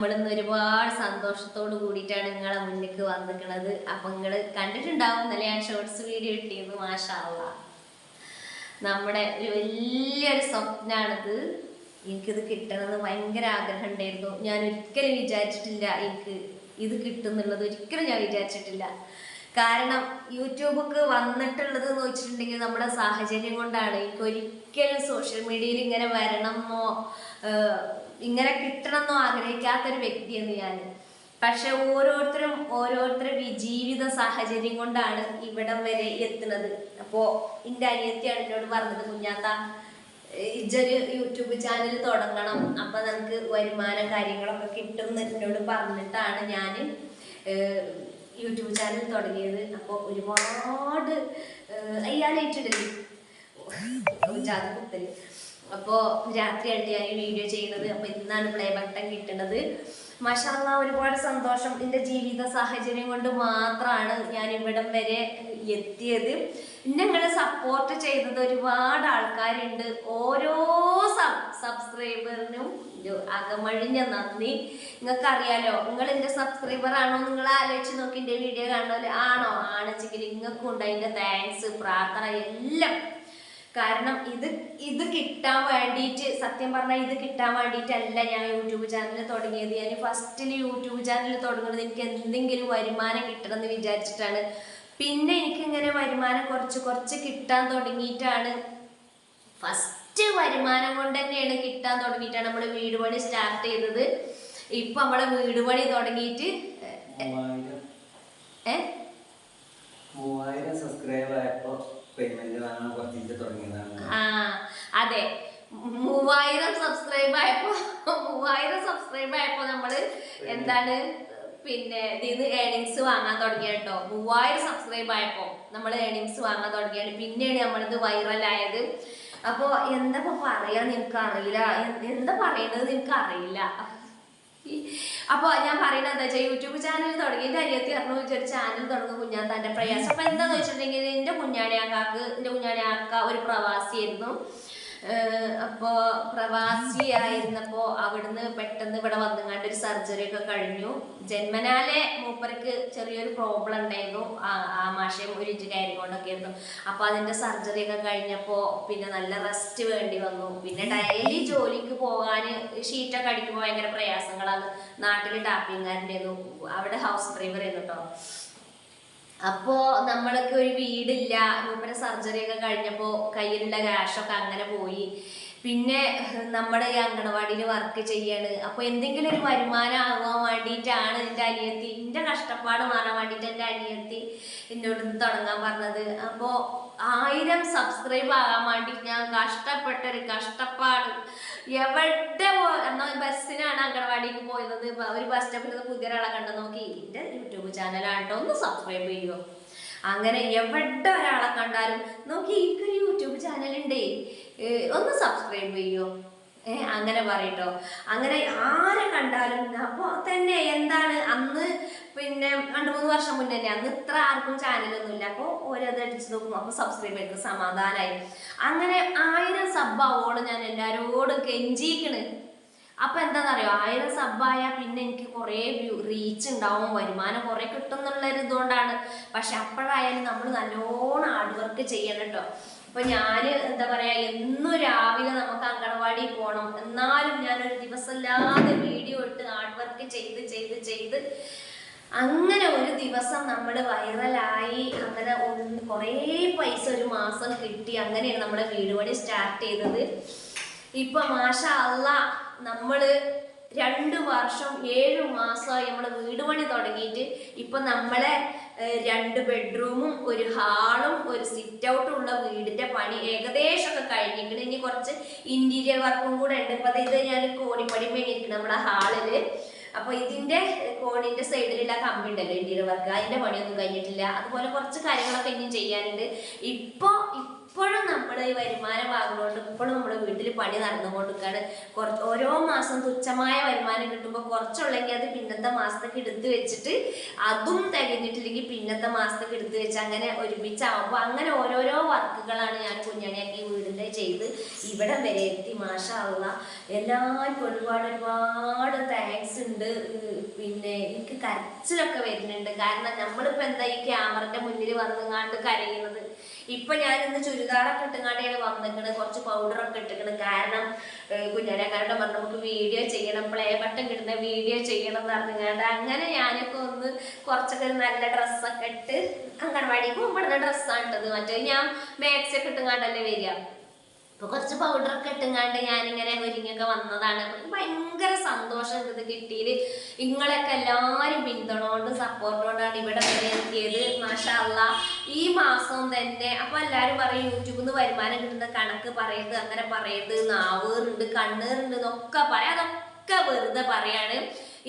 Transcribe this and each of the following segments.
നമ്മളിന്ന് ഒരുപാട് സന്തോഷത്തോട് കൂടിയിട്ടാണ് നിങ്ങളെ മുന്നിലേക്ക് വന്നിരിക്കുന്നത്. അപ്പൊ നിങ്ങൾ കണ്ടിട്ടുണ്ടാവും, ഇന്നലെ ഞാൻ ഷോർട്സ് വീഡിയോ ഇട്ടിരുന്നു. മാഷാ അല്ലാഹ്, നമ്മുടെ ഒരു വലിയൊരു സ്വപ്നാണിത്. എനിക്കിത് കിട്ടണമെന്ന് ഭയങ്കര ആഗ്രഹം ഉണ്ടായിരുന്നു. ഞാൻ ഒരിക്കലും വിചാരിച്ചിട്ടില്ല എനിക്ക് ഇത് കിട്ടുന്നുള്ളത്, ഒരിക്കലും ഞാൻ വിചാരിച്ചിട്ടില്ല. കാരണം യൂട്യൂബൊക്കെ വന്നിട്ടുള്ളത് എന്ന് വെച്ചിട്ടുണ്ടെങ്കിൽ നമ്മുടെ സാഹചര്യം കൊണ്ടാണ്. എനിക്ക് ഒരിക്കലും സോഷ്യൽ മീഡിയയിൽ ഇങ്ങനെ വരണമെന്നോ ഇങ്ങനെ കിട്ടണമെന്നോ ആഗ്രഹിക്കാത്തൊരു വ്യക്തിയാണ് ഞാൻ. പക്ഷെ ഓരോരുത്തരുടെ ജീവിത സാഹചര്യം കൊണ്ടാണ് ഇവിടം വരെ എത്തുന്നത്. അപ്പോൾ എൻ്റെ അനിയത്തിയാണ് എന്നോട് പറഞ്ഞത്, കുഞ്ഞാത്ത ഇജൊരു യൂട്യൂബ് ചാനൽ തുടങ്ങണം, അപ്പൊ നമുക്ക് വരുമാനം കാര്യങ്ങളൊക്കെ കിട്ടും എന്നോട് പറഞ്ഞിട്ടാണ് ഞാൻ യൂട്യൂബ് ചാനൽ തുടങ്ങിയത്. അപ്പോൾ ഒരുപാട് അയ്യാനായിട്ടിടല് ജാതി കുത്തല്. അപ്പോൾ രാത്രിയായിട്ട് ഞാൻ ഈ വീഡിയോ ചെയ്യുന്നത്. അപ്പോൾ ഇന്നാണ് പ്ലേ ബട്ടൺ കിട്ടുന്നത്. മാഷാ അല്ലാഹ്, ഒരുപാട് സന്തോഷം. എൻ്റെ ജീവിത സാഹചര്യം കൊണ്ട് മാത്രമാണ് ഞാൻ ഇവിടം വരെ എത്തിയത്. എന്നെ സപ്പോർട്ട് ചെയ്തത് ഒരുപാട് ആൾക്കാരുണ്ട്. ഓരോ സബ്സ്ക്രൈബറിനും അകമഴിഞ്ഞ നന്ദി. നിങ്ങൾക്കറിയാലോ, നിങ്ങൾ എൻ്റെ സബ്സ്ക്രൈബർ ആണോ? നിങ്ങൾ ആലോചിച്ച് നോക്കി, എൻ്റെ വീഡിയോ കാണുമല്ലോ. ആണോ? ആണെച്ചെങ്കിൽ നിങ്ങൾക്കും ഉണ്ട് അതിൻ്റെ താങ്ക്സ്, പ്രാർത്ഥന എല്ലാം. കാരണം ഇത് കിട്ടാൻ വേണ്ടിയിട്ട്, സത്യം പറഞ്ഞാൽ ഇത് കിട്ടാൻ വേണ്ടിയിട്ടല്ല ഞാൻ യൂട്യൂബ് ചാനൽ തുടങ്ങിയത്. ഞാൻ ഫസ്റ്റിൽ യൂട്യൂബ് ചാനൽ തുടങ്ങുന്നത് എനിക്ക് എന്തെങ്കിലും വരുമാനം കിട്ടണം എന്ന് വിചാരിച്ചിട്ടാണ്. പിന്നെ എനിക്കിങ്ങനെ വരുമാനം കുറച്ച് കിട്ടാൻ തുടങ്ങിയിട്ടാണ്, ഫസ്റ്റ് വരുമാനം കൊണ്ട് തന്നെയാണ് കിട്ടാൻ തുടങ്ങിയിട്ടാണ് നമ്മൾ വീട് പണി സ്റ്റാർട്ട് ചെയ്തത്. ഇപ്പൊ നമ്മളെ വീട് പണി തുടങ്ങിയിട്ട് 3000 സബ്സ്ക്രൈബർ ആയപ്പോ അതെ, 3000 സബ്സ്ക്രൈബ് ആയപ്പോ നമ്മള് എന്താണ് പിന്നെ ഇതിന്ന് ഏണിങ്സ് വാങ്ങാൻ തുടങ്ങിയ കേട്ടോ. 3000 സബ്സ്ക്രൈബ് ആയപ്പോ നമ്മൾ ഏണിങ്സ് വാങ്ങാൻ തുടങ്ങിയാണ്. പിന്നെയാണ് നമ്മളിത് വൈറലായത്. അപ്പൊ എന്താ പറയാന്ന് എനിക്കറിയില്ല, എന്താ പറയണത് എനിക്കറിയില്ല. അപ്പൊ ഞാൻ പറയുന്നത് എന്താ വെച്ചാൽ, യൂട്യൂബ് ചാനൽ തുടങ്ങി എൻ്റെ അനിയത്തി പറഞ്ഞു ഒരു ചാനൽ തുടങ്ങും കുഞ്ഞാത്താൻ്റെ പ്രയാസം. അപ്പൊ എന്താന്ന് വെച്ചിട്ടുണ്ടെങ്കിൽ, എൻ്റെ കുഞ്ഞാണിയാക്ക ഒരു പ്രവാസിയായിരുന്നു. അപ്പോൾ പ്രവാസിയായിരുന്നപ്പോൾ അവിടുന്ന് പെട്ടെന്ന് ഇവിടെ വന്നുകൊണ്ട് ഒരു സർജറി ഒക്കെ കഴിഞ്ഞു. ജന്മനാലെ മൂപ്പർക്ക് ചെറിയൊരു പ്രോബ്ലം ഉണ്ടായിരുന്നു. ആമാശയം ഒരു ഇഞ്ച് കയറിക്കൊണ്ടൊക്കെ ആയിരുന്നു. അപ്പോൾ അതിൻ്റെ സർജറി ഒക്കെ കഴിഞ്ഞപ്പോൾ പിന്നെ നല്ല റെസ്റ്റ് വേണ്ടി വന്നു. പിന്നെ ഡെയിലി ജോലിക്ക് പോകാൻ ഷീറ്റൊക്കെ അടിക്കുമ്പോൾ ഭയങ്കര പ്രയാസങ്ങളാണ്. നാട്ടിൽ ടാപ്പിംഗുകാരുണ്ടായിരുന്നു, അവിടെ ഹൗസ് ഡ്രൈവർ ആയിരുന്നു കേട്ടോ. അപ്പോ നമ്മൾക്ക് ഒരു വീടില്ല. മൂപ്പരെ സർജറി ഒക്കെ കഴിഞ്ഞപ്പോ കയ്യിലുള്ള ക്യാഷൊക്കെ അങ്ങനെ പോയി. പിന്നെ നമ്മുടെ ഈ അങ്കണവാടിയിൽ വർക്ക് ചെയ്യാണ്. അപ്പോൾ എന്തെങ്കിലും ഒരു വരുമാനം ആകാൻ വേണ്ടിയിട്ടാണ് എൻ്റെ കഷ്ടപ്പാട് മാറാൻ വേണ്ടിയിട്ട് എൻ്റെ അനിയത്തി എന്നോട് തുടങ്ങാൻ പറഞ്ഞത്. അപ്പോൾ 1000 സബ്സ്ക്രൈബ് ആകാൻ വേണ്ടി ഞാൻ കഷ്ടപ്പെട്ടൊരു കഷ്ടപ്പാട്. എവിടെ എന്നാൽ ബസ്സിനാണ് അങ്കണവാടിക്ക് പോയത്. ഒരു ബസ് സ്റ്റോപ്പിൽ നിന്ന് പുതിയ ഒരാളെ കണ്ടു, നോക്കി എൻ്റെ യൂട്യൂബ് ചാനലാട്ടോ, ഒന്ന് സബ്സ്ക്രൈബ് ചെയ്യുമോ. അങ്ങനെ എവിടെ ഒരാളെ കണ്ടാലും നോക്കി എനിക്കൊരു യൂട്യൂബ് ചാനലുണ്ടേ, ഒന്ന് സബ്സ്ക്രൈബ് ചെയ്യുമോ, അങ്ങനെ പറയട്ടോ. അങ്ങനെ ആരെ കണ്ടാലും അപ്പോൾ തന്നെ എന്താണ് അന്ന് പിന്നെ 2-3 വർഷം മുന്നേ തന്നെ, അന്ന് ഇത്ര ആർക്കും ചാനലൊന്നുമില്ല. അപ്പോൾ ഓരോത് അടിച്ച് നോക്കും, അപ്പോൾ സബ്സ്ക്രൈബ് ചെയ്ത് സമാധാനമായി. അങ്ങനെ 1000 സബ്ബാവോളം ഞാൻ എല്ലാവരോടും കെഞ്ചിക്കണ്. അപ്പൊ എന്താണെന്നറിയോ, 1000 സബ്ബായാൽ പിന്നെ എനിക്ക് കുറേ റീച്ച് ഉണ്ടാവും, വരുമാനം കുറേ കിട്ടും എന്നുള്ളൊരു ഇതുകൊണ്ടാണ്. പക്ഷെ അപ്പോഴായാലും നമ്മൾ നല്ലോണം ഹാർഡ് വർക്ക് ചെയ്യണം കേട്ടോ. അപ്പൊ ഞാൻ എന്താ പറയാ, എന്നും രാവിലെ നമുക്ക് അങ്കണവാടി പോകണം. എന്നാലും ഞാനൊരു ദിവസമില്ലാതെ വീഡിയോ ഇട്ട് ഹാർഡ് വർക്ക് ചെയ്ത് അങ്ങനെ ഒരു ദിവസം നമ്മൾ വൈറലായി. അങ്ങനെ കുറേ പൈസ ഒരു മാസം കിട്ടി. അങ്ങനെയാണ് നമ്മുടെ വീട് പണി സ്റ്റാർട്ട് ചെയ്തത്. ഇപ്പൊ മാഷാ അല്ലാഹ്, നമ്മള് 2 വർഷം 7 മാസമായി നമ്മൾ വീട് പണി തുടങ്ങിയിട്ട്. ഇപ്പൊ നമ്മളെ 2 ബെഡ്റൂമും ഒരു ഹാളും ഒരു സിറ്റ് ഔട്ടും ഉള്ള വീടിന്റെ പണി ഏകദേശമൊക്കെ കഴിഞ്ഞിരിക്കണം. ഇനി കുറച്ച് ഇന്റീരിയർ വർക്കും കൂടെ ഉണ്ട്. ഇപ്പൊ ഇത് ഞാൻ കോണിപ്പടി മേടിയിരിക്കണം നമ്മുടെ ഹാളില്. അപ്പൊ ഇതിന്റെ കോണിന്റെ സൈഡിലുള്ള കമ്പി ഉണ്ടല്ലോ, ഇന്റീരിയർ വർക്ക്, അതിന്റെ പണിയൊന്നും കഴിഞ്ഞിട്ടില്ല. അതുപോലെ കുറച്ച് കാര്യങ്ങളൊക്കെ ഇനിയും ചെയ്യാനുണ്ട്. ഇപ്പൊ ഇപ്പോഴും നമ്മൾ ഈ വരുമാനം വാങ്ങുന്നതുകൊണ്ട് ഇപ്പോഴും നമ്മുടെ വീട്ടിൽ പണി നടന്നുകൊണ്ടിരിക്കുകയാണ്. ഓരോ മാസം തുച്ഛമായ വരുമാനം കിട്ടുമ്പോൾ കുറച്ചുള്ളെങ്കിൽ അത് പിന്നത്തെ മാസത്തേക്ക് എടുത്തു വെച്ചിട്ട് അതും തികഞ്ഞിട്ടില്ലെങ്കിൽ പിന്നത്തെ മാസത്തേക്ക് എടുത്തു വെച്ച് അങ്ങനെ ഒരുമിച്ചാവുമ്പോൾ അങ്ങനെ ഓരോരോ വർക്കുകളാണ് ഞാൻ കുഞ്ഞാണിയാക്കി വീടിൻ്റെ ചെയ്ത് ഇവിടെ വരെ എത്തി. മാഷാ അല്ലാഹ് എല്ലാവർക്കും ഒരുപാട് താങ്ക്സ് ഉണ്ട്. പിന്നെ എനിക്ക് കരച്ചിലൊക്കെ വരുന്നുണ്ട്. കാരണം നമ്മളിപ്പോൾ എന്താ ഈ ക്യാമറയുടെ മുന്നിൽ വന്നുങ്ങാണ്ട് കരയുന്നത്. ഇപ്പൊ ഞാൻ ഇന്ന് ചുരിദാറൊക്കെ ഇട്ടുങ്ങാണ്ടാണ് വന്നിക്കണത്, കുറച്ച് പൗഡറൊക്കെ ഇട്ടിക്കണ്. കാരണം കുഞ്ഞാലിക്കാരുടെ പറഞ്ഞ നമുക്ക് വീഡിയോ ചെയ്യണം, പ്ലേ ബട്ടൺ കിട്ടുന്ന വീഡിയോ ചെയ്യണം എന്ന് പറഞ്ഞുങ്ങാണ്ട് അങ്ങനെ ഞാനൊക്കെ ഒന്ന് കുറച്ചൊക്കെ നല്ല ഡ്രസ്സൊക്കെ ഇട്ട് അംഗൻവാടിക്ക് പോകുമ്പോഴുള്ള ഡ്രസ്സാണ് ഇട്ടത്. മറ്റേ ഞാൻ മാക്സി ഒക്കെ ഇട്ടുങ്ങാണ്ടല്ലേ വരിക. അപ്പൊ കുറച്ച് പൗഡറൊക്കെ ഇട്ടുങ്ങാണ്ട് ഞാനിങ്ങനെ ഒരുങ്ങിയൊക്കെ വന്നതാണ്. ഭയങ്കര സന്തോഷം ഇത് കിട്ടിയത്. നിങ്ങളൊക്കെ എല്ലാവരും പിന്തുണോണ്ട് സപ്പോർട്ടോണ്ടാണ് ഇവിടെ വരെ എത്തിയത്. മാഷാ അല്ലാഹ് ഈ മാസം തന്നെ അപ്പൊ എല്ലാവരും പറയും യൂട്യൂബിൽ നിന്ന് വരുമാനം കിട്ടുന്ന കണക്ക് പറയരുത്, അങ്ങനെ പറയരുത്, നാവേറുണ്ട് കണ്ണേറുണ്ട് എന്നൊക്കെ പറയാം. അതൊക്കെ വെറുതെ പറയാണ്.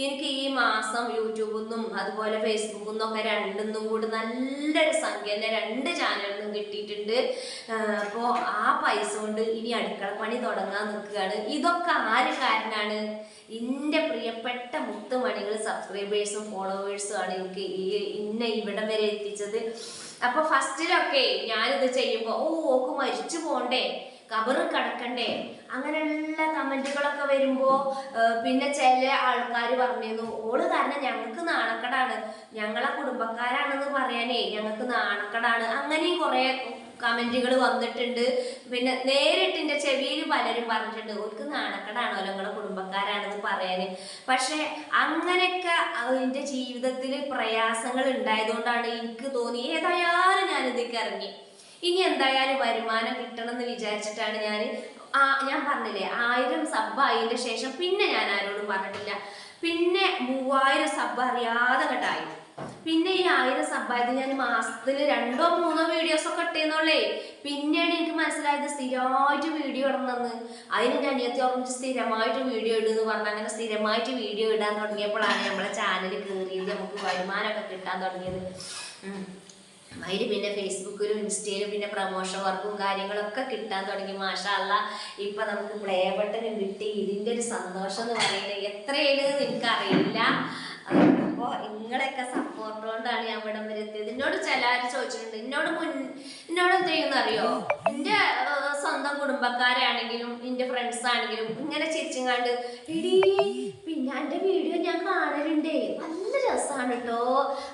എനിക്ക് ഈ മാസം യൂട്യൂബിൽ നിന്നും അതുപോലെ ഫേസ്ബുക്കിൽ നിന്നൊക്കെ രണ്ടിന്നും കൂടി നല്ലൊരു സംഖ്യ തന്നെ 2 ചാനലിൽ നിന്നും കിട്ടിയിട്ടുണ്ട്. അപ്പോൾ ആ പൈസ കൊണ്ട് ഇനി അടുക്കളപ്പണി തുടങ്ങാൻ നിൽക്കുകയാണ്. ഇതൊക്കെ ആര് കാരണമാണ്? എൻ്റെ പ്രിയപ്പെട്ട മുത്തുമണികൾ സബ്സ്ക്രൈബേഴ്സും ഫോളോവേഴ്സും ആണ് എനിക്ക് ഇന്നെ ഇവിടെ വരെ എത്തിച്ചത്. അപ്പോൾ ഫസ്റ്റിലൊക്കെ ഞാനിത് ചെയ്യുമ്പോൾ ഓക്ക് മരിച്ചു പോണ്ടേ, കബറ് കിടക്കണ്ടേ, അങ്ങനെയുള്ള കമന്റുകളൊക്കെ വരുമ്പോൾ പിന്നെ ചില ആൾക്കാർ പറഞ്ഞിരുന്നു ഓള് കാരണം ഞങ്ങൾക്ക് നാണക്കടാണ്, ഞങ്ങളെ കുടുംബക്കാരാണെന്ന് പറയാനേ ഞങ്ങൾക്ക് നാണക്കടാണ്. അങ്ങനെയും കുറേ കമന്റുകൾ വന്നിട്ടുണ്ട്. പിന്നെ നേരിട്ട് എൻ്റെ ചെവിയിൽ പലരും പറഞ്ഞിട്ടുണ്ട് ഓൾക്ക് നാണക്കടാണോ ഞങ്ങളെ കുടുംബക്കാരാണെന്ന് പറയാന്. പക്ഷെ അങ്ങനെയൊക്കെ എൻ്റെ ജീവിതത്തിൽ പ്രയാസങ്ങൾ ഉണ്ടായതുകൊണ്ടാണ് എനിക്ക് തോന്നി ഏതായാലും ഞാനിതൊക്കെ ഇറങ്ങി. ഇനി എന്തായാലും വരുമാനം കിട്ടണം എന്ന് വിചാരിച്ചിട്ടാണ് ഞാൻ പറഞ്ഞില്ലേ 1000 സബ് ആയതിൻ്റെ ശേഷം പിന്നെ ഞാൻ ആരോടും പറഞ്ഞിട്ടില്ല. പിന്നെ 3000 സബ് അറിയാതെ കേട്ടായി. പിന്നെ ഈ 1000 സബ്ബായത് ഞാൻ മാസത്തിൽ 2 or 3 വീഡിയോസ് ഒക്കെ ഇട്ടേന്നുള്ളേ. പിന്നെയാണ് എനിക്ക് മനസ്സിലായത് സ്ഥിരമായിട്ട് വീഡിയോ ഇടണമെന്ന്. അതിന് ഞാൻ അനിയത്തി ഓർമ്മിച്ച് സ്ഥിരമായിട്ട് വീഡിയോ ഇടുന്ന് പറഞ്ഞാൽ അങ്ങനെ സ്ഥിരമായിട്ട് വീഡിയോ ഇടാൻ തുടങ്ങിയപ്പോഴാണ് നമ്മളെ ചാനൽ കയറിയത്, നമുക്ക് വരുമാനമൊക്കെ കിട്ടാൻ തുടങ്ങിയത്. അതിൽ പിന്നെ ഫേസ്ബുക്കിലും ഇൻസ്റ്റയിലും പിന്നെ പ്രൊമോഷൻ വർക്കും കാര്യങ്ങളൊക്കെ കിട്ടാൻ തുടങ്ങി. മാഷാ അല്ലാഹ് ഇപ്പം നമുക്ക് പ്ലേ ബട്ടനും കിട്ടി. ഇതിൻ്റെ ഒരു സന്തോഷം എന്ന് പറയുന്നത് എത്രയാണ് എനിക്കറിയില്ല. അപ്പോൾ നിങ്ങളെയൊക്കെ സപ്പോർട്ട് കൊണ്ടാണ് ഞാൻ ഇവിടം വരെ എത്തിയത്. എന്നോട് ചിലർ ചോദിച്ചിട്ടുണ്ട് എന്നോട് എന്ത് ചെയ്യുമെന്ന് അറിയോ? എൻ്റെ സ്വന്തം കുടുംബക്കാരാണെങ്കിലും എൻ്റെ ഫ്രണ്ട്സ് ആണെങ്കിലും ഇങ്ങനെ ചിരിച്ചുങ്ങാണ്ട് എടീ പിന്നെ എൻ്റെ വീഡിയോ ഞാൻ കാണലുണ്ടേ, നല്ല രസമാണ് കേട്ടോ,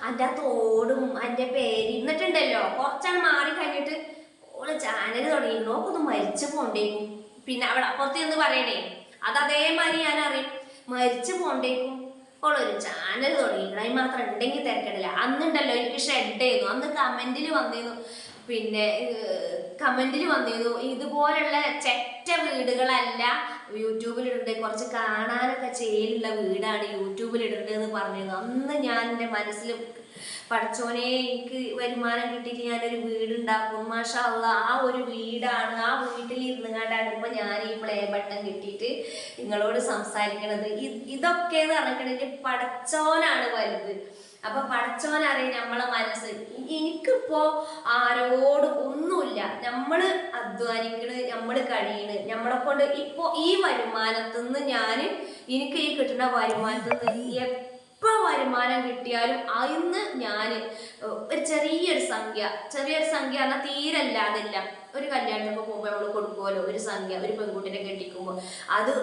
എൻ്റെ തോടും എൻ്റെ പേര് എന്നിട്ടുണ്ടല്ലോ കുറച്ചാണ് മാറി കഴിഞ്ഞിട്ട് ഓള് ചാനൽ തുടങ്ങി നോക്കൊന്ന് മരിച്ചു പോണ്ടേക്കും. പിന്നെ അവിടെ അപ്പുറത്ത് എന്ന് പറയണേ അത് അതേമാതിരി ഞാൻ അറിയും, മരിച്ചു പോണ്ടേക്കും ഓളൊരു ചാനൽ തുടങ്ങിക്കണം അതിന് മാത്രം ഉണ്ടെങ്കിൽ തിരക്കടില്ല. അന്നുണ്ടല്ലോ എനിക്ക് ഷെഡ് ചെയ്യുന്നു, അന്ന് കമന്റിൽ വന്നിരുന്നു ഇതുപോലുള്ള ചെറ്റ വീടുകളല്ല യൂട്യൂബിലിടേണ്ടത്, കുറച്ച് കാണാനൊക്കെ ചെയ്യലുള്ള വീടാണ് യൂട്യൂബിലിടേണ്ടതെന്ന് പറഞ്ഞിരുന്നു. അന്ന് ഞാൻ എൻ്റെ മനസ്സിൽ പഠിച്ചോനെ എനിക്ക് വരുമാനം കിട്ടിയിട്ട് ഞാനൊരു വീടുണ്ടാക്കും. മാഷാ അല്ലാഹ് ആ ഒരു വീടാണ്, ആ വീട്ടിൽ ഇരുന്നുകൊണ്ടാണ് ഇപ്പം ഞാൻ ഈ പ്ലേ ബട്ടൺ കിട്ടിയിട്ട് നിങ്ങളോട് സംസാരിക്കണത്. ഇതൊക്കെ എന്ന് പറഞ്ഞിട്ടുണ്ടെങ്കിൽ പടച്ചോനാണ് വലുത്. അപ്പൊ പടച്ചോനറിയാം നമ്മളെ മനസ്സ്. എനിക്കിപ്പോ ആരോടും ഒന്നുമില്ല, നമ്മള് അധ്വാനിക്കണ്, നമ്മള് കഴിയണ്, നമ്മളെ കൊണ്ട് ഇപ്പോ ഈ വരുമാനത്തിന്ന് എനിക്ക് ഈ കിട്ടുന്ന വരുമാനത്തിന്ന് എപ്പോ വരുമാനം കിട്ടിയാലും അതിന്ന് ഞാൻ ഒരു ചെറിയൊരു സംഖ്യ പറഞ്ഞാൽ തീരല്ലാതില്ല. ഒരു കല്യാണത്തിനൊക്കെ പോകുമ്പോൾ നമ്മൾ കൊടുക്കുമല്ലോ ഒരു സംഖ്യ, ഒരു പെൺകുട്ടിനെ കെട്ടിക്കുമ്പോൾ അത്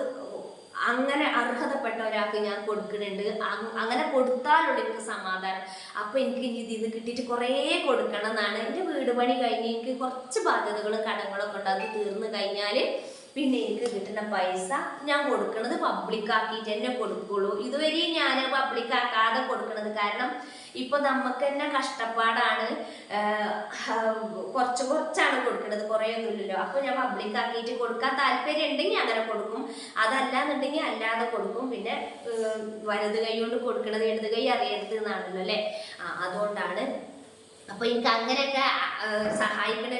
അങ്ങനെ അർഹതപ്പെട്ട ഒരാൾക്ക് ഞാൻ കൊടുക്കുന്നുണ്ട്. അങ്ങനെ കൊടുത്താലുള്ള എനിക്ക് സമാധാനം. അപ്പൊ എനിക്ക് ഇതിന്ന് കിട്ടിയിട്ട് കുറേ കൊടുക്കണം എന്നാണ്. എൻ്റെ വീട് പണി കഴിഞ്ഞ് എനിക്ക് കുറച്ച് ബാധ്യതകളും കടങ്ങളൊക്കെ ഉണ്ട്. അത് തീർന്നു കഴിഞ്ഞാൽ പിന്നെ എനിക്ക് കിട്ടുന്ന പൈസ ഞാൻ കൊടുക്കുന്നത് പബ്ലിക്കാക്കിയിട്ട് തന്നെ കൊടുക്കുള്ളൂ. ഇതുവരെ ഞാൻ പബ്ലിക്കാക്കാതെ കൊടുക്കണത് കാരണം ഇപ്പൊ നമുക്ക് തന്നെ കഷ്ടപ്പാടാണ്. കുറച്ചാണ് കൊടുക്കുന്നത്, കുറേ ഒന്നുമില്ലല്ലോ. അപ്പൊ ഞാൻ പബ്ലിക്കാക്കിയിട്ട് കൊടുക്കാൻ താല്പര്യം ഉണ്ടെങ്കിൽ അങ്ങനെ കൊടുക്കും, അതല്ലാന്നുണ്ടെങ്കിൽ അല്ലാതെ കൊടുക്കും. പിന്നെ വലത് കൈ കൊണ്ട് കൊടുക്കണത് ഇടത് കൈ അറിയരുത് എന്നാണല്ലോ അല്ലേ, അതുകൊണ്ടാണ്. അപ്പൊ എനിക്ക് അങ്ങനെയൊക്കെ സഹായിക്കുന്ന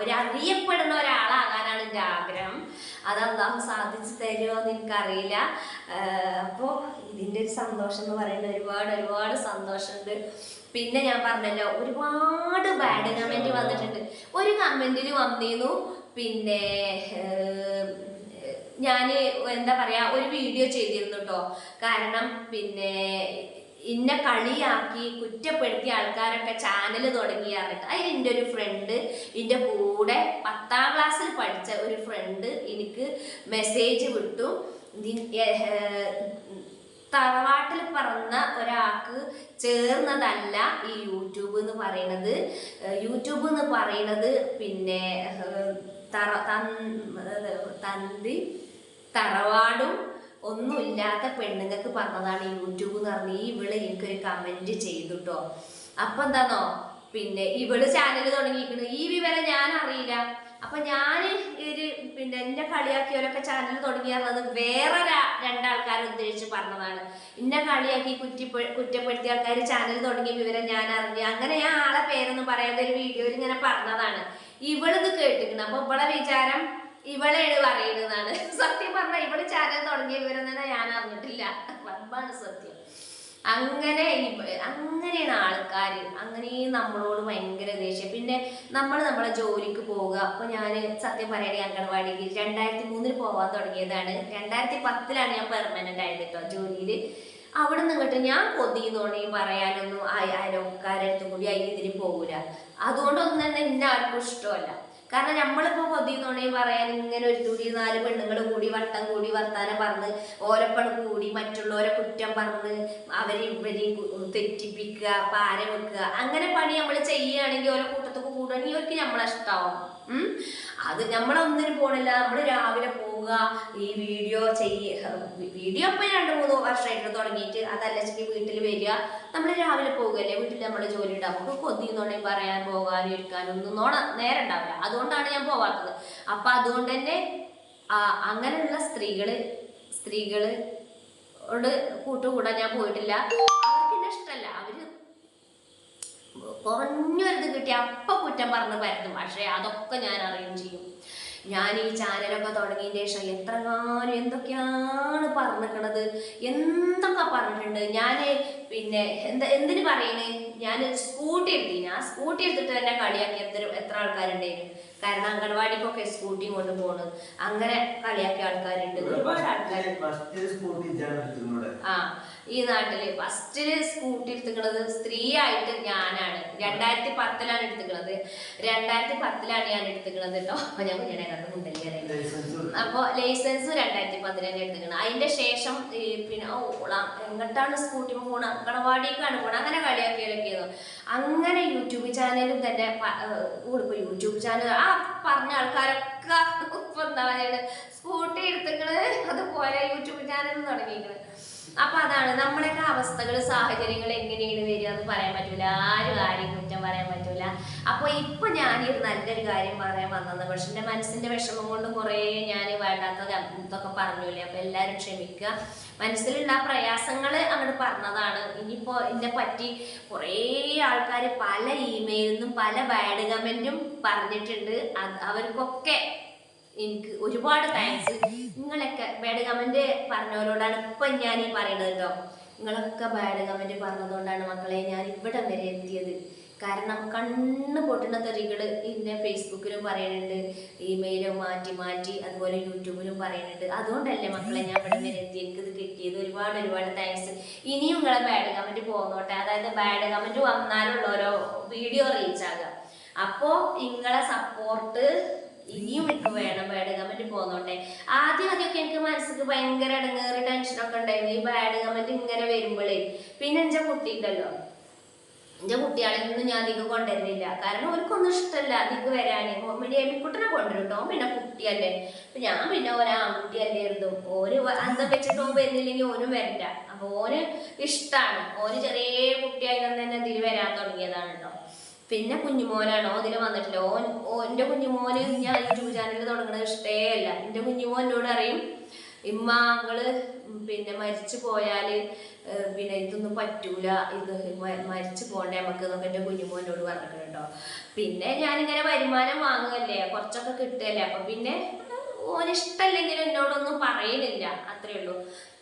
ഒരറിയപ്പെടുന്ന ഒരാളാകാനാണ് എൻ്റെ ആഗ്രഹം. അത് അല്ലാഹു സാധിച്ചു തരുമോ എന്ന് എനിക്കറിയില്ല. അപ്പോൾ ഇതിൻ്റെ ഒരു സന്തോഷം എന്ന് പറയുന്നത് ഒരുപാട് സന്തോഷമുണ്ട്. പിന്നെ ഞാൻ പറഞ്ഞല്ലോ ഒരുപാട് ബാഡ് കമന്റ് വന്നിട്ടുണ്ട്. ഒരു കമന്റിൽ വന്നിരുന്നു പിന്നെ ഞാൻ എന്താ പറയാ ഒരു വീഡിയോ ചെയ്തിരുന്നു കേട്ടോ. കാരണം പിന്നെ ഇന്നെ കളിയാക്കി കുറ്റപ്പെടുത്തിയ ആൾക്കാരൊക്കെ ചാനൽ തുടങ്ങി പറഞ്ഞിട്ട് അതിൽ എൻ്റെ ഒരു ഫ്രണ്ട്, എൻ്റെ കൂടെ 10ാം ക്ലാസ്സിൽ പഠിച്ച ഒരു ഫ്രണ്ട് എനിക്ക് മെസ്സേജ് വിട്ടു. തറവാട്ടിൽ പറഞ്ഞ ഒരാൾക്ക് ചേർന്നതല്ല ഈ യൂട്യൂബ് എന്ന് പറയുന്നത്. യൂട്യൂബ് എന്ന് പറയുന്നത് പിന്നെ തറവാടും ഒന്നുമില്ലാത്ത പെണ്ണുങ്ങൾക്ക് പറഞ്ഞതാണ് ഈ യൂട്യൂബ് എന്ന് പറഞ്ഞ് ഇവള് എനിക്കൊരു കമന്റ് ചെയ്തു കേട്ടോ. അപ്പൊ എന്താന്നോ പിന്നെ ഇവള് ചാനൽ തുടങ്ങിയിരിക്കുന്നു. ഈ വിവരം ഞാൻ അറിയില്ല. അപ്പൊ ഞാൻ ഒരു പിന്നെ എന്നെ കളിയാക്കിയവരൊക്കെ ചാനൽ തുടങ്ങി പറഞ്ഞത് വേറെ രണ്ടാൾക്കാരെ ഉദ്ദേശിച്ച് പറഞ്ഞതാണ്. എന്നെ കളിയാക്കി കുറ്റപ്പെടുത്തിയ ആൾക്കാർ ചാനൽ തുടങ്ങിയ വിവരം ഞാൻ അറിഞ്ഞു. അങ്ങനെ ഞാൻ ആളെ പേരൊന്നും പറയാതെ ഒരു വീഡിയോയിൽ ഇങ്ങനെ പറഞ്ഞതാണ്. ഇവളിത് കേട്ടിരിക്കണം. അപ്പൊ ഇവളെ വിചാരം ഇവളെയാണ് പറയുന്നതാണ്. സത്യം പറഞ്ഞാൽ ഇവള് ചാനൽ തുടങ്ങിയ വിവരം തന്നെ ഞാൻ അറിഞ്ഞിട്ടില്ല. റബ്ബാണ് സത്യം. അങ്ങനെയാണ് ആൾക്കാർ. അങ്ങനെ നമ്മളോട് ഭയങ്കര ദേഷ്യം. പിന്നെ നമ്മളെ ജോലിക്ക് പോവുക. അപ്പൊ ഞാൻ സത്യം പറയുകയാണെങ്കിൽ അംഗൻവാടിക്ക് 2003 പോവാൻ തുടങ്ങിയതാണ്. 2010 ഞാൻ പെർമനന്റ് ആയത് കേട്ടോ ജോലിയിൽ. അവിടെ നിന്നിട്ട് ഞാൻ കൊതിന്നോണി പറയാനൊന്നും അയൽക്കാരടുത്തും കൂടി ഇതിന് പോകൂല. അതുകൊണ്ടൊന്നും തന്നെ ഇന്ന ആർക്കും ഇഷ്ടമല്ല. കാരണം നമ്മളിപ്പോ കൊതിന്നോണി പറയാൻ ഇങ്ങനെ ഒരു തുടി 4 പെണ്ണുങ്ങൾ കൂടി വട്ടം കൂടി വർത്താനം പറഞ്ഞ് ഓലപ്പണ് കൂടി മറ്റുള്ളവരെ കുറ്റം പറഞ്ഞ് ഇവരെയും തെറ്റിപ്പിക്കുക, പാര വെക്കുക, അങ്ങനെ പണി നമ്മൾ ചെയ്യുകയാണെങ്കിൽ ഓരോ കൂട്ടത്തൊക്കെ കൂടുകയാണെങ്കിൽ അവർക്ക് നമ്മളെ ഇഷ്ടമാവും. അത് നമ്മളൊന്നിനും പോണില്ല. നമ്മൾ രാവിലെ പോവുക, ഈ വീഡിയോ വീഡിയോ ഇപ്പൊ 2-3 വർഷമായിട്ട് തുടങ്ങിയിട്ട്. അതല്ലെങ്കിൽ വീട്ടിൽ വരിക, നമ്മൾ രാവിലെ പോകുകയല്ലേ, വീട്ടിൽ നമ്മൾ ജോലി ഉണ്ടാവും. നമുക്ക് കൊതിന്നോണേ പറയാൻ പോകാനും ഇരിക്കാനും ഒന്നും നേരം ഉണ്ടാവില്ല. അതുകൊണ്ടാണ് ഞാൻ പോവാത്തത്. അപ്പൊ അതുകൊണ്ട് തന്നെ അങ്ങനെയുള്ള സ്ത്രീകളോട് കൂട്ടുകൂടാൻ ഞാൻ പോയിട്ടില്ല. അവർക്കെന്നെ ഇഷ്ടമല്ല. അവര് കുറഞ്ഞൊരിത് കിട്ടി അപ്പൊ കുറ്റം പറഞ്ഞ് പരത്തും. പക്ഷെ അതൊക്കെ ഞാൻ അറിയുകയും ചെയ്യും. ഞാൻ ഈ ചാനലൊക്കെ തുടങ്ങിയതിന് ശേഷം എന്തൊക്കെയാണ് പറഞ്ഞിരിക്കണത്, എന്തൊക്കെ പറഞ്ഞിട്ടുണ്ട്. ഞാൻ പിന്നെ എന്തിനു പറയുന്നേ, ഞാൻ സ്കൂട്ടി എടുത്തിന്. ആ സ്കൂട്ടി എടുത്തിട്ട് തന്നെ കളിയാക്കി എത്ര ആൾക്കാരുണ്ടായിരുന്നു. കാരണം അംഗൻവാടിക്കൊക്കെ സ്കൂട്ടി കൊണ്ട് പോണ്, അങ്ങനെ കളിയാക്കിയ ആൾക്കാരുണ്ട്, ഒരുപാട് ആൾക്കാരുണ്ട്. ഈ നാട്ടില് ഫസ്റ്റില് സ്കൂട്ടി എടുത്തിക്കണത് സ്ത്രീ ആയിട്ട് ഞാനാണ്. 2010 എടുത്തിക്കണത്. 2010 ഞാൻ എടുത്തിക്കണത് കേട്ടോ. അപ്പൊ ഞാൻ അപ്പൊ ലൈസൻസ് 2010 എടുത്തിക്കണം. അതിന്റെ ശേഷം പിന്നെ എങ്ങോട്ടാണ് സ്കൂട്ടി പോണ, അങ്കണവാടിക്കാണ് പോണ, അങ്ങനെ കളിയാക്കിയാലൊക്കെയായിരുന്നു. അങ്ങനെ യൂട്യൂബ് ചാനലും തന്നെ യൂട്യൂബ് ചാനൽ പറഞ്ഞ ആൾക്കാരൊക്കെ ഇപ്പൊ എന്താ പറയുക സ്കൂട്ടി എടുത്തിക്കണത്, അതുപോലെ യൂട്യൂബ് ചാനലും തുടങ്ങിയിരിക്കണത്. അപ്പൊ അതാണ് നമ്മുടെയൊക്കെ അവസ്ഥകൾ, സാഹചര്യങ്ങൾ എങ്ങനെയാണ് വരിക എന്ന് പറയാൻ പറ്റൂല. ആരും കുറ്റം പറയാൻ പറ്റൂല. അപ്പൊ ഇപ്പൊ ഞാനൊരു നല്ലൊരു കാര്യം പറയാൻ വന്നത്. പക്ഷെ എന്റെ മനസ്സിന്റെ വിഷമം കൊണ്ട് കുറെ ഞാൻ വേണ്ടാത്ത ഇതൊക്കെ പറഞ്ഞില്ലേ. അപ്പൊ എല്ലാരും ക്ഷമിക്കുക. മനസ്സിലുള്ള ആ പ്രയാസങ്ങൾ അങ്ങോട്ട് പറഞ്ഞതാണ്. ഇനിയിപ്പോ ഇതിനെ പറ്റി കുറേ ആൾക്കാർ പല ഇമെയിലിന്നും പല ബാഡ് കമന്റും പറഞ്ഞിട്ടുണ്ട്. അവർക്കൊക്കെ എനിക്ക് ഒരുപാട് താങ്ക്സ്. നിങ്ങളൊക്കെ ബാഡ് കമന്റ് പറഞ്ഞവരോടാണ് ഇപ്പൊ ഞാൻ ഈ പറയുന്നത് കേട്ടോ. നിങ്ങളൊക്കെ ബാഡ് കമന്റ് പറഞ്ഞതുകൊണ്ടാണ് മക്കളെ ഞാൻ ഇവിടെ വരെ എത്തിയത്. കാരണം കണ്ണ് പൊട്ടുന്ന തെറികൾ ഇന്നെ ഫേസ്ബുക്കിലും പറയുന്നുണ്ട്, ഇമെയിലും മാറ്റി അതുപോലെ യൂട്യൂബിലും പറയുന്നുണ്ട്. അതുകൊണ്ടല്ലേ മക്കളെ ഞാൻ ഇവിടെ വരെ എത്തി, എനിക്കിത് കിട്ടിയത്. ഒരുപാട് താങ്ക്സ്. ഇനിയും നിങ്ങളെ ബാഡ് കമന്റ് പോകുന്നോട്ടെ. അതായത് ബാഡ് കമന്റ് വന്നാലുള്ളോരോ വീഡിയോ റീച്ച് ആകുക. അപ്പോ നിങ്ങളെ സപ്പോർട്ട് ഇനിയും എനിക്ക് വേണം. ബാഡ് കമന്റ് പോന്നോട്ടെ. ആദ്യമൊക്കെ എനിക്ക് മനസ്സിക്ക് ഭയങ്കര ഇടങ്ങേറി ടെൻഷനൊക്കെ ഉണ്ടായിരുന്നു ഈ ബാഡ് കമന്റ് ഇങ്ങനെ വരുമ്പോഴേ. പിന്നെ എന്റെ കുട്ടി ഉണ്ടല്ലോ, എന്റെ കുട്ടികളെയൊന്നും ഞാൻ അധികം കൊണ്ടുവരുന്നില്ല. കാരണം അവർക്കൊന്നും ഇഷ്ടമല്ല അധികം വരാന്. എമിക്കുട്ടനെ കൊണ്ടുവരും കേട്ടോ, പിന്നെ കുട്ടിയല്ലേ. ഞാൻ പിന്നെ ഒരാൺകുട്ടിയല്ലേ ഇരുന്നു. ഓന് അന്തം വെച്ചിട്ട് ഓൻ വരുന്നില്ലെങ്കിൽ ഓനും വരണ്ട. അപ്പൊ ഓന് ഇഷ്ടമാണ്. ഓന് ചെറിയ കുട്ടിയായിരുന്നു തന്നെ ഇതിൽ വരാൻ തുടങ്ങിയതാണ് കേട്ടോ. പിന്നെ കുഞ്ഞുമോനാണോ ഇതിൽ വന്നിട്ടില്ല. എൻ്റെ കുഞ്ഞുമോന് ഞാൻ യൂട്യൂബ് ചാനൽ തുടങ്ങുന്നത് ഇഷ്ടേയല്ല. എൻ്റെ കുഞ്ഞുമോൻ എന്നോട് അറിയും, ഇമ്മ അങ്ങള് പിന്നെ മരിച്ചു പോയാല് പിന്നെ ഇതൊന്നും പറ്റൂല, ഇത് മരിച്ചു പോണ്ടേ നമുക്ക് എന്നൊക്കെ എൻ്റെ കുഞ്ഞുമോനോട് പറഞ്ഞിട്ടുണ്ട് കേട്ടോ. പിന്നെ ഞാനിങ്ങനെ വരുമാനം വാങ്ങുകയല്ലേ, കുറച്ചൊക്കെ കിട്ടുകയല്ലേ. അപ്പൊ പിന്നെ ഓനിഷ്ടമല്ലെങ്കിലും എന്നോടൊന്നും പറയുന്നില്ല, അത്രേ ഉള്ളൂ.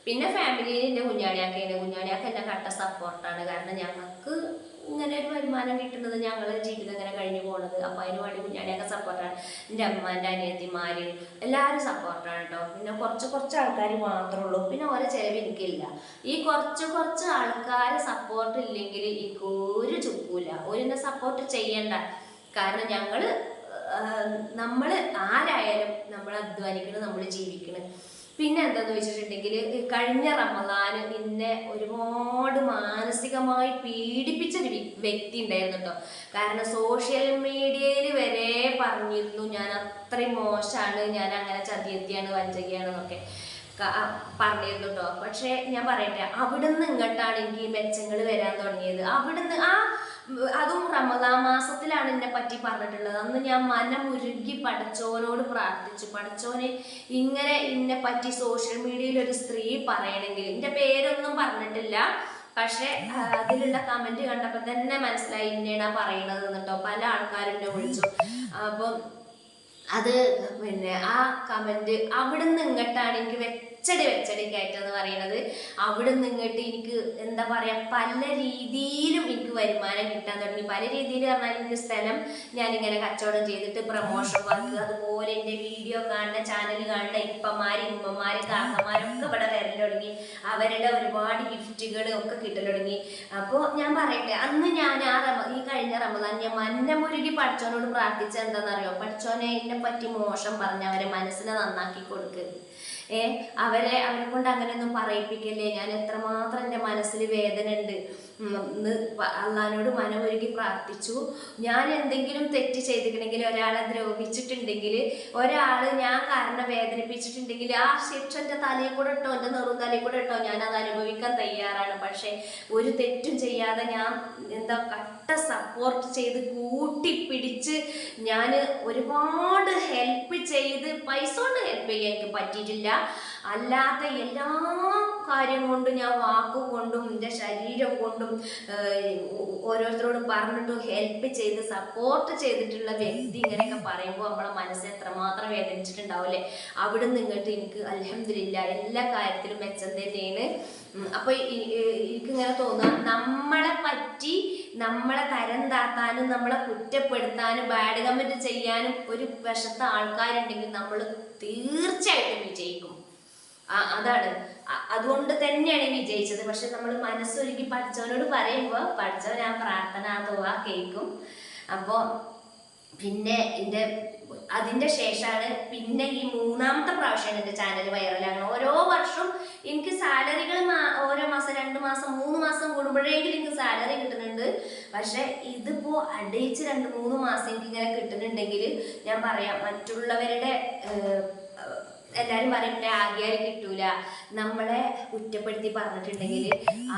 പിന്നെ ഫാമിലിയിൽ എൻ്റെ കുഞ്ഞാണിയാക്ക എൻ്റെ കട്ട സപ്പോർട്ടാണ്. കാരണം ഞങ്ങൾക്ക് ഇങ്ങനെ ഒരു വരുമാനം കിട്ടുന്നത്, ഞങ്ങളുടെ ജീവിതം ഇങ്ങനെ കഴിഞ്ഞു പോകുന്നത്. അപ്പോൾ അതിന് വേണ്ടി കുഞ്ഞാണിയൊക്കെ സപ്പോർട്ടാണ്. എൻ്റെ അമ്മ, എൻ്റെ അനിയത്തിമാർ എല്ലാവരും സപ്പോർട്ടാണ് കേട്ടോ. പിന്നെ കുറച്ച് ആൾക്കാർ മാത്രമേ ഉള്ളൂ. പിന്നെ ഓരോ ചിലവ് എനിക്കില്ല. ഈ കുറച്ച് ആൾക്കാർ സപ്പോർട്ട് ഇല്ലെങ്കിൽ എനിക്ക് ഒരു ചുക്കൂല. ഓരെന്നെ സപ്പോർട്ട് ചെയ്യണ്ട. കാരണം നമ്മൾ ആരായാലും നമ്മൾ അധ്വാനിക്കണം, നമ്മൾ ജീവിക്കണം. പിന്നെ എന്താന്ന് വെച്ചിട്ടുണ്ടെങ്കിൽ കഴിഞ്ഞ റമദാന് എന്നെ ഒരുപാട് മാനസികമായി പീഡിപ്പിച്ചൊരു വ്യക്തി ഉണ്ടായിരുന്നു കേട്ടോ. കാരണം സോഷ്യൽ മീഡിയയിൽ വരെ പറഞ്ഞിരുന്നു ഞാൻ അത്രയും മോശമാണ്, ഞാൻ അങ്ങനെ ചതിയെത്തിയാണ്, വഞ്ചകയാണെന്നൊക്കെ പറഞ്ഞിരുന്നു കേട്ടോ. പക്ഷെ ഞാൻ പറയട്ടെ, അവിടുന്ന് ഇങ്ങോട്ടാണ് എനിക്ക് ഈ മെച്ചങ്ങൾ വരാൻ തുടങ്ങിയത്. അവിടുന്ന് അതും റമദാൻ മാസത്തിലാണ് എന്നെ പറ്റി പറഞ്ഞിട്ടുള്ളത്. അന്ന് ഞാൻ മനമുരുകി പടച്ചോനോട് പ്രാർത്ഥിച്ചു, പടച്ചോനെ ഇങ്ങനെ എന്നെ പറ്റി സോഷ്യൽ മീഡിയയിൽ ഒരു സ്ത്രീ പറയണമെങ്കിൽ, എൻ്റെ പേരൊന്നും പറഞ്ഞിട്ടില്ല, പക്ഷെ അതിലുള്ള കമന്റ് കണ്ടപ്പോൾ തന്നെ മനസ്സിലായി ഇന്നേടാ പറയണത് കേട്ടോ. പല ആൾക്കാരും എന്നെ വിളിച്ചു. അപ്പം അത് പിന്നെ ആ കമന്റ് അവിടുന്ന് ഇങ്ങോട്ടാണ് എനിക്ക് വെച്ചടി കയറ്റെന്ന് പറയുന്നത്. അവിടുന്ന് ഇങ്ങോട്ട് എനിക്ക് എന്താ പറയാ, പല രീതിയിലും എനിക്ക് വരുമാനം കിട്ടാൻ തുടങ്ങി. പല രീതിയിൽ പറഞ്ഞാൽ എനിക്ക് സ്ഥലം ഞാനിങ്ങനെ കച്ചവടം ചെയ്തിട്ട് പ്രൊമോഷൻ വർക്ക്, അതുപോലെ എൻ്റെ വീഡിയോ കാണുന്ന ചാനൽ കാണുന്ന ഇപ്പമാര് ഇമ്മമാര് കാക്കമാരൊക്കെ ഇവിടെ വരൽ തുടങ്ങി. അവരുടെ ഒരുപാട് ഗിഫ്റ്റുകൾ ഒക്കെ കിട്ടൽ തുടങ്ങി. അപ്പോൾ ഞാൻ പറയട്ടെ, അന്ന് ഞാൻ ഈ കഴിഞ്ഞ റമദാൻ ഞാൻ മന്നമുരുകി പഠിച്ചോനോട് പ്രാർത്ഥിച്ച എന്താണെന്നറിയോ, പഠിച്ചോനെ എന്നെ പറ്റി മോശം പറഞ്ഞ അവരെ മനസ്സിനെ നന്നാക്കി കൊടുക്കരുത്. അവരെ കൊണ്ട് അങ്ങനെയൊന്നും പറയിപ്പിക്കല്ലേ. ഞാൻ എത്രമാത്രം എൻ്റെ മനസ്സിൽ വേദന ഉണ്ട്. അള്ളാഹിനോട് മനമൊരുക്കി പ്രാർത്ഥിച്ചു. ഞാൻ എന്തെങ്കിലും തെറ്റ് ചെയ്തിട്ടുണ്ടെങ്കിൽ, ഒരാളെ ദ്രോഹിച്ചിട്ടുണ്ടെങ്കിൽ, ഒരാൾ ഞാൻ കാരണം വേദനിപ്പിച്ചിട്ടുണ്ടെങ്കിൽ, ആ ശിക്ഷ എൻ്റെ തലയിൽ കൂടെ ഇട്ടോ, എൻ്റെ നെറും തലയിൽ കൂടെ ഇട്ടോ, ഞാൻ അത് അനുഭവിക്കാൻ തയ്യാറാണ്. പക്ഷെ ഒരു തെറ്റും ചെയ്യാതെ ഞാൻ കട്ട സപ്പോർട്ട് ചെയ്ത് കൂട്ടിപ്പിടിച്ച് ഞാൻ ഒരുപാട് ഹെൽപ്പ് ചെയ്ത്, പൈസ കൊണ്ട് ഹെൽപ്പ് ചെയ്യാൻ എനിക്ക് പറ്റിയിട്ടില്ല. അല്ലാത്ത എല്ലാ കാര്യം കൊണ്ടും ഞാൻ വാക്കുകൊണ്ടും എൻ്റെ ശരീരം കൊണ്ടും ഓരോരുത്തരോടും പറഞ്ഞിട്ടും ഹെൽപ്പ് ചെയ്ത് സപ്പോർട്ട് ചെയ്തിട്ടുള്ള വ്യക്തി ഇങ്ങനെയൊക്കെ പറയുമ്പോൾ നമ്മളെ മനസ്സ് എത്രമാത്രം വേദനിച്ചിട്ടുണ്ടാവില്ലേ. അവിടുന്ന് ഇങ്ങോട്ട് എനിക്ക് അൽഹംദുലില്ലാ എല്ലാ കാര്യത്തിലും മെച്ചം തന്നെയാണ്. അപ്പൊ എനിക്കിങ്ങനെ തോന്നുക, നമ്മളെ പറ്റി നമ്മളെ തരം താത്താനും നമ്മളെ കുറ്റപ്പെടുത്താനും ബാഡ് കമന്റ് ചെയ്യാനും ഒരു വശത്തെ ആൾക്കാരുണ്ടെങ്കിൽ നമ്മൾ തീർച്ചയായിട്ടും വിജയിക്കും. അതാണ്, അതുകൊണ്ട് തന്നെയാണ് വിജയിച്ചത്. പക്ഷെ നമ്മൾ മനസ്സൊരുക്കി പഠിച്ചവനോട് പറയുമ്പോൾ പഠിച്ചവൻ ആ പ്രാർത്ഥന ദുആ കേൾക്കും. അപ്പോൾ പിന്നെ അതിൻ്റെ ശേഷമാണ് പിന്നെ ഈ മൂന്നാമത്തെ പ്രാവശ്യമാണ് എൻ്റെ ചാനൽ വൈറലാകണം. ഓരോ വർഷവും എനിക്ക് സാലറികൾ ഓരോ മാസം 2 മാസം 3 മാസം കൂടുമ്പോഴേക്കും എനിക്ക് സാലറി കിട്ടുന്നുണ്ട്. പക്ഷെ ഇതിപ്പോ അടിയിച്ച് 2-3 മാസം എനിക്ക് ഇങ്ങനെ കിട്ടുന്നുണ്ടെങ്കിൽ ഞാൻ പറയാം, മറ്റുള്ളവരുടെ എല്ലാവരും പറയും ആകിയാൽ കിട്ടൂല, നമ്മളെ കുറ്റപ്പെടുത്തി പറഞ്ഞിട്ടുണ്ടെങ്കിൽ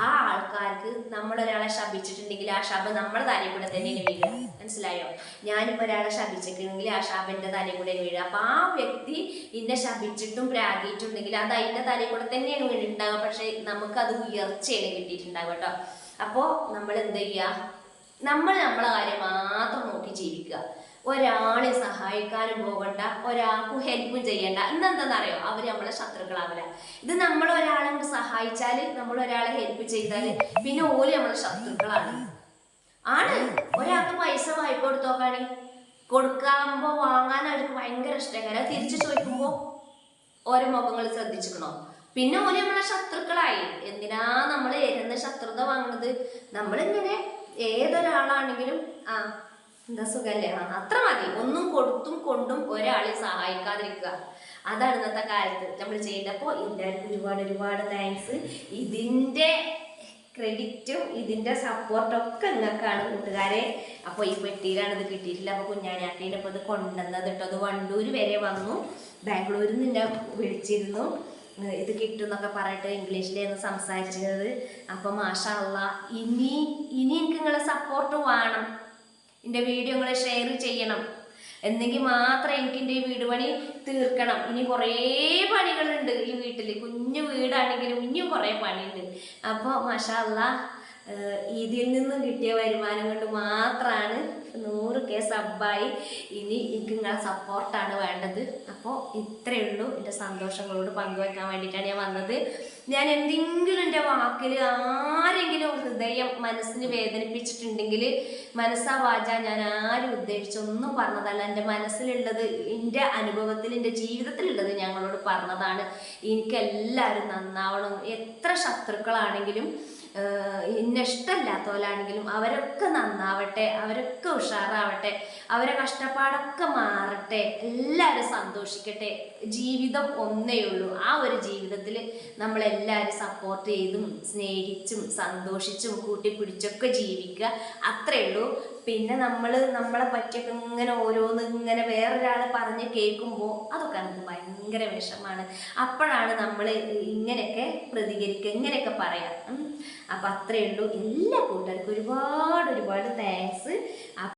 ആ ആൾക്കാർക്ക് നമ്മളൊരാളെ ശപിച്ചിട്ടുണ്ടെങ്കിൽ ആ ശാപം നമ്മുടെ തലയിൽ കൂടെ തന്നെയാണ് വീഴുക. മനസ്സിലായോ? ഞാനിപ്പോൾ ഒരാളെ ശപിച്ചിട്ടുണ്ടെങ്കിൽ ആ ശാപം എൻ്റെ തലയിൽ കൂടെ വീഴുക. അപ്പം ആ വ്യക്തി ഇന്നെ ശപിച്ചിട്ടും പ്രാഗിയിട്ടുണ്ടെങ്കിൽ അത് അതിൻ്റെ തലയിൽ കൂടെ തന്നെയാണ് വീണിട്ടുണ്ടാവുക. പക്ഷെ നമുക്കത് ഉയർച്ചയാണ് കിട്ടിയിട്ടുണ്ടാവുക കേട്ടോ. അപ്പോൾ നമ്മൾ എന്ത് ചെയ്യുക, നമ്മളെ കാര്യം മാത്രം നോക്കി ജീവിക്കുക. ഒരാളെ സഹായിക്കാനും പോകണ്ട, ഒരാൾക്കും ഹെൽപ്പും ചെയ്യണ്ട. ഇന്നെന്താണെന്നറിയോ, അവർ നമ്മളെ ശത്രുക്കളാവില്ല. ഇത് നമ്മൾ ഒരാളെ സഹായിച്ചാൽ, നമ്മൾ ഒരാളെ ഹെൽപ്പ് ചെയ്താൽ പിന്നെ ഓല് നമ്മളെ ശത്രുക്കളാണ്. ഒരാൾക്ക് പൈസ വായ്പ കൊടുത്തോക്കാണ്, കൊടുക്കുമ്പോൾ വാങ്ങാൻ അവർക്ക് ഭയങ്കര ഇഷ്ടമാണ്. തിരിച്ചു ചോദിക്കുമ്പോൾ ഓരോ മുഖങ്ങൾ ശ്രദ്ധിച്ചിക്കണോ, പിന്നെ ഓല് നമ്മളെ ശത്രുക്കളായി. എന്തിനാ നമ്മൾ എരുന്ന ശത്രുത വാങ്ങുന്നത്? നമ്മളിങ്ങനെ ഏതൊരാളാണെങ്കിലും എന്താ സുഖല്ലേ, അത്ര മതി. ഒന്നും കൊടുത്തും കൊണ്ടും ഒരാളെ സഹായിക്കാതിരിക്കുക. അതാണ് ഇന്നത്തെ കാലത്ത് നമ്മൾ ചെയ്യുന്നത്. അപ്പോൾ എല്ലാവർക്കും ഒരുപാട് താങ്ക്സ്. ഇതിൻ്റെ ക്രെഡിറ്റും ഇതിൻ്റെ സപ്പോർട്ടൊക്കെ നിങ്ങൾക്കാണ് കൂട്ടുകാരെ. അപ്പോൾ ഈ പെട്ടിയിലാണ് ഇത് കിട്ടിയിട്ടില്ല. അപ്പോൾ കുഞ്ഞാണിയാട്ടീൻ്റെ ഇപ്പോൾ ഇത് കൊണ്ടുവന്നത് കേട്ടോ. അത് വണ്ടൂർ വരെ വന്നു. ബാംഗ്ലൂരിൽ നിന്ന് എന്നെ വിളിച്ചിരുന്നു, ഇത് കിട്ടും എന്നൊക്കെ പറഞ്ഞിട്ട് ഇംഗ്ലീഷിലായിരുന്നു സംസാരിച്ചത്. അപ്പോൾ മാഷാ അല്ലാഹ്, ഇനി എനിക്ക് നിങ്ങളെ സപ്പോർട്ട് വേണം. എൻ്റെ വീഡിയോ നിങ്ങൾ ഷെയർ ചെയ്യണം, എന്നെങ്കിൽ മാത്രമേ എനിക്ക് എൻ്റെ ഈ വീട് പണി തീർക്കണം. ഇനി കുറേ പണികളുണ്ട് ഈ വീട്ടിൽ. കുഞ്ഞു വീടാണെങ്കിലും ഇനിയും കുറേ പണിയുണ്ട്. അപ്പോൾ മാഷാ അല്ലാഹ്, ഇതിൽ നിന്നും കിട്ടിയ വരുമാനം കൊണ്ട് മാത്രമാണ് 100K സബ്ബായി. ഇനി എനിക്ക് നിങ്ങളെ സപ്പോർട്ടാണ് വേണ്ടത്. അപ്പോൾ ഇത്രയേ ഉള്ളൂ. എൻ്റെ സന്തോഷങ്ങളോട് പങ്കുവെക്കാൻ വേണ്ടിയിട്ടാണ് ഞാൻ വന്നത്. ഞാൻ എന്തെങ്കിലും എൻ്റെ വാക്കിൽ ആരെങ്കിലും ഹൃദയം മനസ്സിന് വേദനിപ്പിച്ചിട്ടുണ്ടെങ്കിൽ മനസ്സാ വാച ഞാൻ ആരും ഉദ്ദേശിച്ചൊന്നും പറഞ്ഞതല്ല. എൻ്റെ മനസ്സിലുള്ളത്, എൻ്റെ അനുഭവത്തിൽ, എൻ്റെ ജീവിതത്തിലുള്ളത് ഞങ്ങളോട് പറഞ്ഞതാണ്. എനിക്കെല്ലാവരും നന്നാവണം. എത്ര ശത്രുക്കളാണെങ്കിലും എന്നെ ഇഷ്ടമില്ലാത്തവരാണെങ്കിലും അവരൊക്കെ നന്നാവട്ടെ, അവരൊക്കെ ഉഷാറാവട്ടെ, അവരെ കഷ്ടപ്പാടൊക്കെ മാറട്ടെ, എല്ലാവരും സന്തോഷിക്കട്ടെ. ജീവിതം ഒന്നേ ഉള്ളൂ. ആ ഒരു ജീവിതത്തിൽ നമ്മളെല്ലാവരും സപ്പോർട്ട് ചെയ്തും സ്നേഹിച്ചും സന്തോഷിച്ചും കൂട്ടിപ്പിടിച്ചൊക്കെ ജീവിക്കുക, അത്രയേ ഉള്ളൂ. പിന്നെ നമ്മളെ പറ്റിയൊക്കെ ഇങ്ങനെ ഓരോന്ന് ഇങ്ങനെ വേറൊരാൾ പറഞ്ഞ് കേൾക്കുമ്പോൾ അതൊക്കെ നമുക്ക് ഭയങ്കര വിഷമാണ്. അപ്പോഴാണ് നമ്മൾ ഇങ്ങനെയൊക്കെ പ്രതികരിക്കുക, ഇങ്ങനെയൊക്കെ പറയാം. അപ്പം അത്രയേ ഉള്ളൂ. എല്ലാ കൂട്ടുകാർക്കും ഒരുപാട് ഒരുപാട് താങ്ക്സ്.